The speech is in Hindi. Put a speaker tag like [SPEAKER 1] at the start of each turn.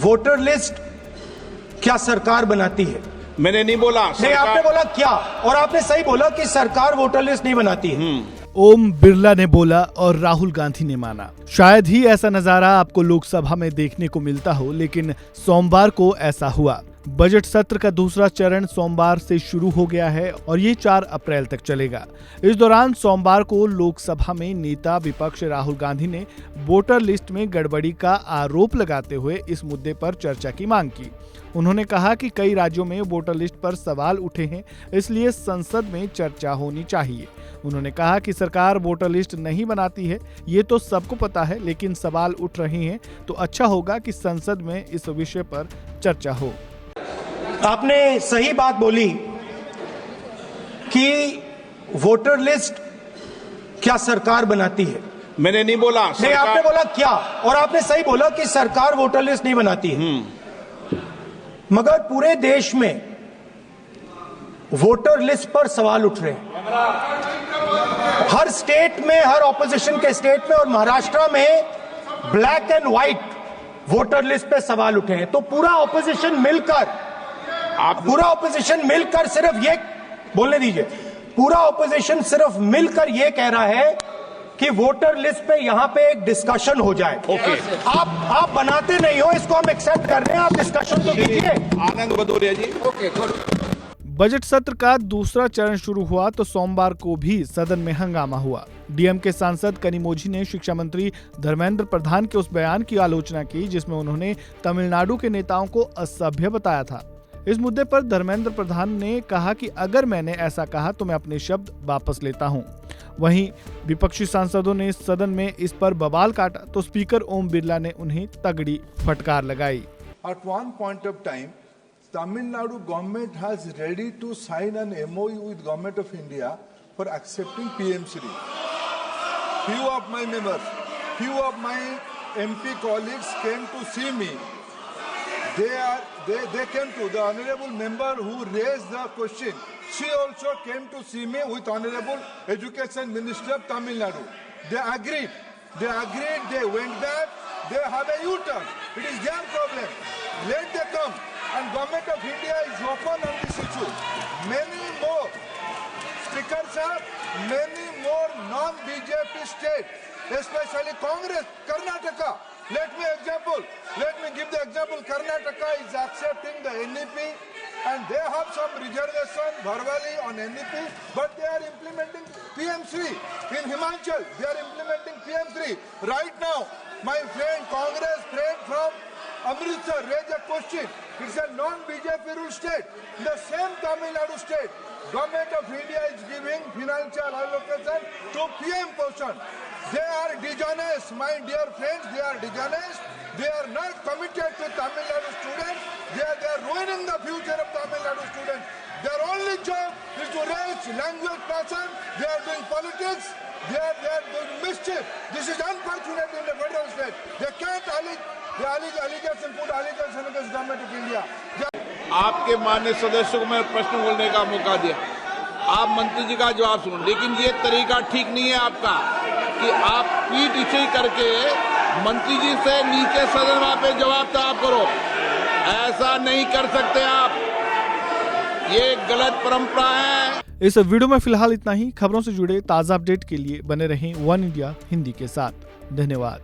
[SPEAKER 1] वोटर लिस्ट क्या सरकार बनाती है?
[SPEAKER 2] मैंने नहीं बोला
[SPEAKER 1] नहीं, आपने बोला क्या, और आपने सही बोला कि सरकार वोटर लिस्ट नहीं बनाती है।
[SPEAKER 3] ओम बिरला ने बोला और राहुल गांधी ने माना। शायद ही ऐसा नजारा आपको लोकसभा में देखने को मिलता हो, लेकिन सोमवार को ऐसा हुआ। बजट सत्र का दूसरा चरण सोमवार से शुरू हो गया है और ये 4 अप्रैल तक चलेगा। इस दौरान सोमवार को लोकसभा में नेता विपक्ष राहुल गांधी ने वोटर लिस्ट में गड़बड़ी का आरोप लगाते हुए इस मुद्दे पर चर्चा की मांग की। उन्होंने कहा कि कई राज्यों में वोटर लिस्ट पर सवाल उठे हैं, इसलिए संसद में चर्चा होनी चाहिए। उन्होंने कहा कि सरकार वोटर लिस्ट नहीं बनाती है, ये तो सबको पता है, लेकिन सवाल उठ रहे हैं तो अच्छा होगा कि संसद में इस विषय पर चर्चा हो।
[SPEAKER 1] आपने सही बात बोली कि वोटर लिस्ट क्या सरकार बनाती है?
[SPEAKER 2] मैंने नहीं बोला
[SPEAKER 1] नहीं, आपने बोला क्या, और आपने सही बोला कि सरकार वोटर लिस्ट नहीं बनाती है। मगर पूरे देश में वोटर लिस्ट पर सवाल उठ रहे हैं, हर स्टेट में, हर ऑपोजिशन के स्टेट में, और महाराष्ट्र में black and white voter list पे सवाल उठे हैं। तो पूरा ऑपोजिशन मिलकर सिर्फ ये बोलने दीजिए, पूरा ऑपोजिशन सिर्फ मिलकर ये कह रहा है कि वोटर लिस्ट पे यहां पे एक डिस्कशन हो जाए।
[SPEAKER 2] ओके।
[SPEAKER 1] आप बनाते नहीं हो, इसको हम एक्सेप्ट कर रहे हैं, आप डिस्कशन तो कीजिए।
[SPEAKER 2] आनंद भदौरिया जी। ओके।
[SPEAKER 3] बजट सत्र का दूसरा चरण शुरू हुआ तो सोमवार को भी सदन में हंगामा हुआ। डीएम के सांसद कनिमोझी ने शिक्षा मंत्री धर्मेंद्र प्रधान के उस बयान की आलोचना की जिसमें उन्होंने तमिलनाडु के नेताओं को असभ्य बताया था। इस मुद्दे पर धर्मेंद्र प्रधान ने कहा कि अगर मैंने ऐसा कहा तो मैं अपने शब्द वापस लेता हूं। वहीं विपक्षी सांसदों ने सदन में इस पर बवाल काटा तो स्पीकर ओम बिरला ने उन्हें तगड़ी फटकार लगाई।
[SPEAKER 4] At one point of time, Tamil Nadu government has ready to sign an MOU with Government of India for accepting PM3. Few of my members, few of my MP colleagues came to see me. They came to the honorable member who raised the question. She also came to see me with Honorable Education Minister of Tamil Nadu. They agreed. They went back. They have a U-turn. It is their problem. Let them come. And Government of India is open on this issue. Many more speakers are many more non-BJP states, especially Congress, Karnataka. Let me give the example. Karnataka is accepting the NEP and they have some reservation verbally on NEP, but they are implementing PM3. In Himachal, they are implementing PM3. Right now, my friend, Congress friend from Amritsar raised a question. It's a non-BJP rule state. The same Tamil Nadu state, Government of India is giving financial allocation to PM portion. They are dishonest, my dear friends, they are dishonest. They are not committed to Tamil Nadu students. They are ruining the future of Tamil Nadu students. Their only job is to raise language passion. They are doing politics. They are doing mischief. This is unfortunate in the federal state. They can't put allegation against Government of India.
[SPEAKER 2] आपके माननीय सदस्यों को मैं प्रश्न बोलने का मौका दिया, आप मंत्री जी का जवाब सुनो, लेकिन ये तरीका ठीक नहीं है आपका कि आप पीठ इच्छी करके मंत्री जी से नीचे सदन पे जवाब तलब करो। ऐसा नहीं कर सकते आप, ये गलत परंपरा है।
[SPEAKER 3] इस वीडियो में फिलहाल इतना ही। खबरों से जुड़े ताजा अपडेट के लिए बने रहें वन इंडिया हिंदी के साथ। धन्यवाद।